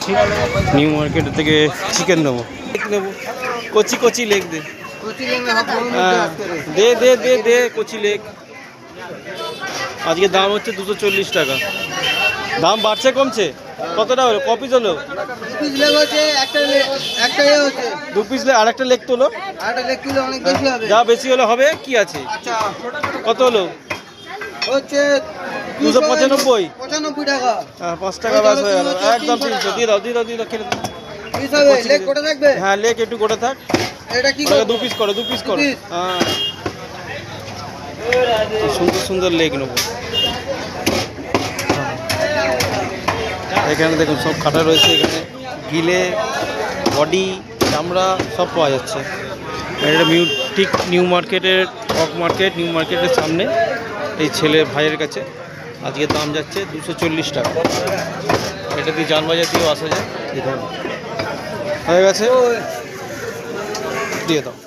যাচ্ছি new market থেকে chicken নেবো। নেবো কচি কচি লেগ দে। হ্যাঁ দে দে দে দে কচি লেগ। আজকে দাম হচ্ছে 240 টাকা। দাম বাড়ছে কমছে? কতটা হলো? ক পিস হলো? 2 পিস লেগ। আর একটা লেগ তোলো। যা বেশি হলে হবে কি আছে। কত হলো? 295 টাকা। হ্যাঁ 5 টাকা বাস হয়ে গেল। একদম 300 দিয়ে দাও দিয়ে দাও দিয়ে দাও খেলে দাও। হ্যাঁ লেগ একটু গোটা থাক। এটা কি 2 পিস করো 2 পিস করো। হ্যাঁ সুন্দর সুন্দর লেগ নেবো। এখানে দেখুন সব কাটা রয়েছে। এখানে গিলে বডি চামড়া সব পাওয়া যাচ্ছে। এটা ঠিক নিউ মার্কেটের ওক মার্কেট নিউ মার্কেটের সামনে এই ছেলে ভাইয়ের কাছে। আজকে দাম যাচ্ছে 240 টাকা। এটা দিয়ে জানবাজার দিয়েও আসা যায়। দেখুন হয়ে গেছে দিয়ে দাও।